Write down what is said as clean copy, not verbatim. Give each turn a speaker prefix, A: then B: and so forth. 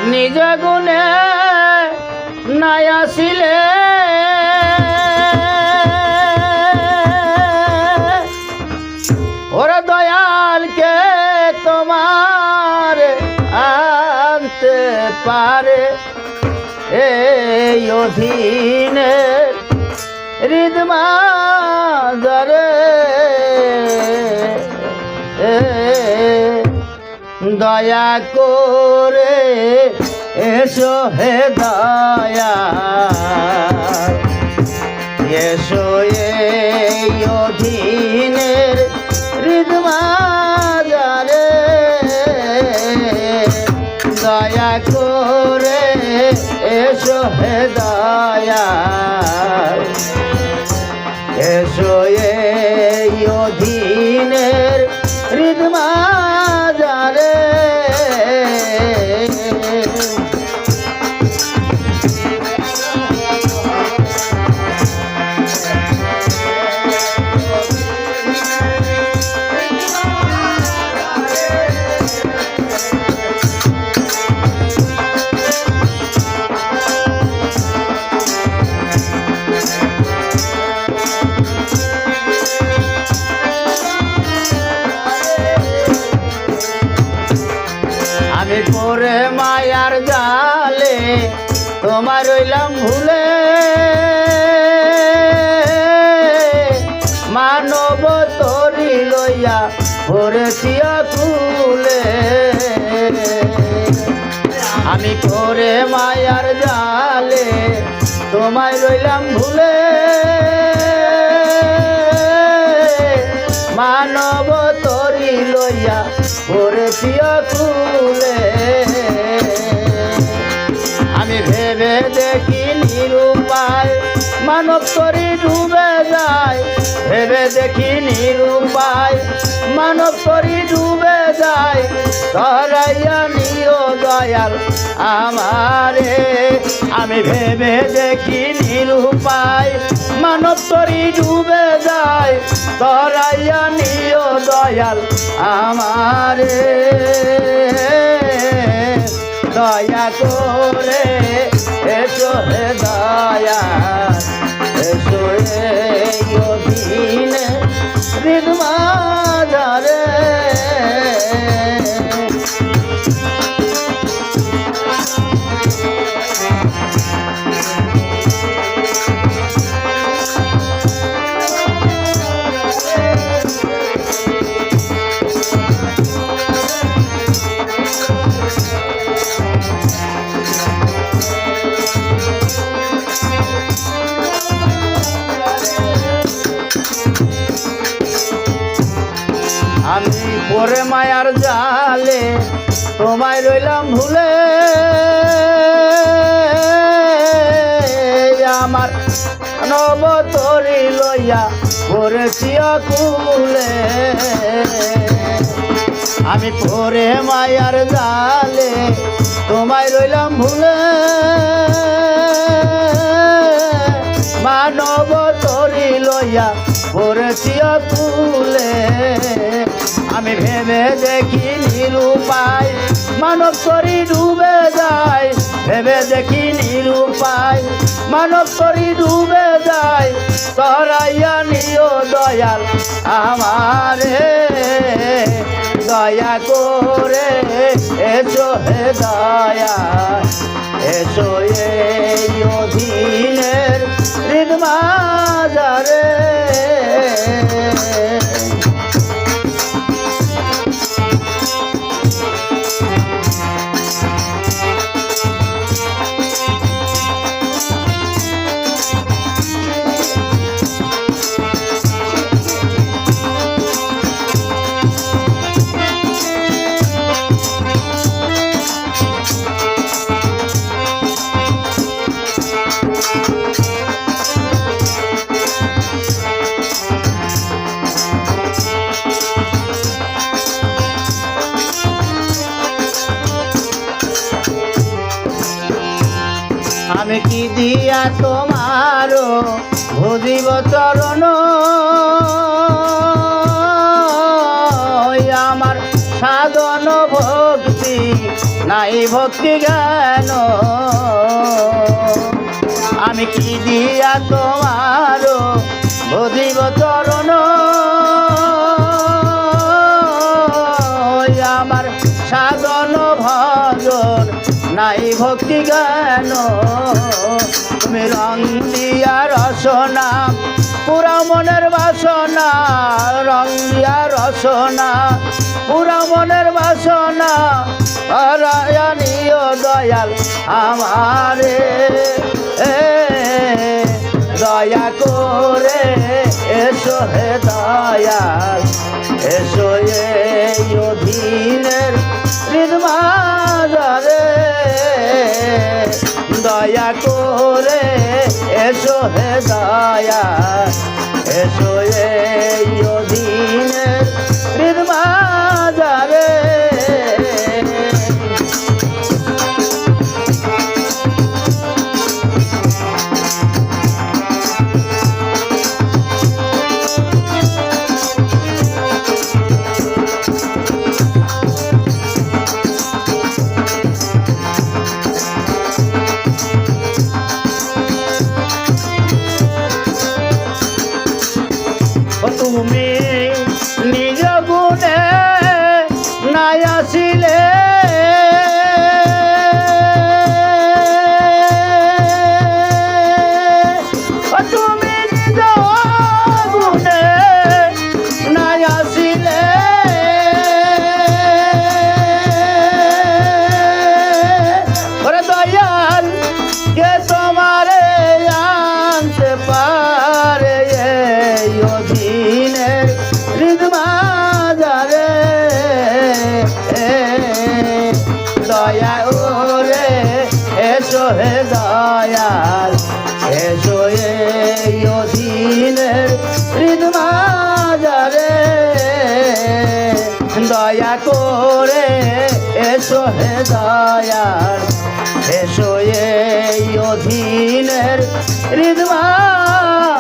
A: নিজ গুণে নাই আসিলে ওরে দয়ালকে তোমার আনতে পারে এই অধীনে হৃদমাজারে দয়া করে এসো হে দয়া এসো এই অধীনের হৃদমাজারে দয়া করে এসো হে দয়া এসো এই অধীনের হৃদমাজারে আমি পরে মায়ার জালে তোমার রইলাম ভুলে মানব তরি লইয়া পড়েছি আকুলে আমি পরে মায়ার জালে তোমায় রইলাম ভুলে মানব তরি লইয়া পড়েছি আকুলে আমি ভেবে দেখি নিরুপায় মানব তরি ডুবে যায় ভেবে দেখি নিরুপায় মানব তরি ডুবে যায় ধরাইয়া নিও দয়াল আমারে আমি ভেবে দেখি নিরুপায় মানব তরি ডুবে যায় ধরাইয়া নিও দয়াল আমারে দয়া করে এসো হে দয়া এসো এই অধীনে হৃদমাজারে আমি পরে মায়ার জালে তোমায় রইলাম ভুলে আমার নব তরি লইয়া পড়েছি আকুলে আমি পরে মায়ার জালে তোমায় রইলাম ভুলে মানব তরি লইয়া পড়েছি আকুলে আমি ভেবে দেখি নিরুপায় মানব তরি ডুবে যায় ভেবে দেখি নিরুপায় মানব তরি ডুবে যায় তরাইয়া নিও দয়াল আমারে দয়া করে এসো হে দয়া এসো এই অধীনের হৃদমাজারে আমি কি দিয়া তোমার ভজিব চরণ আমার সাধন ভক্তি নাই ভক্তি জ্ঞান আমি কি দিয়া তোমার বুঝিব চরণ আমার সাধন ভজন নাই ভক্তি জ্ঞান তুমি রং দিয়া রসনা পুরা মনের বাসনা রং দিয়া রসনা পুরা মনের বাসনা রায়ানিও দয়াল আমারে দয়া করে এসো হে দয়াল এসো এই অধীনের হৃদমাজারে দয়া করে এসো হে দয়াল এসো এই অধীনের হৃদমাজারে তুমি নিজ গুণে নাই আসিলে তুমি নিজ গুণে নাই আসিলে ওরে দয়াল কে তোমারে আনতে পারে এই অধীনের হৃদমাজারে দয়া ওরে এসো হে দয়াল এসো এই অধীনের হৃদমাজারে দয়া করে এসো হে দয়াল এসো এই অধীনের হৃদমাজারে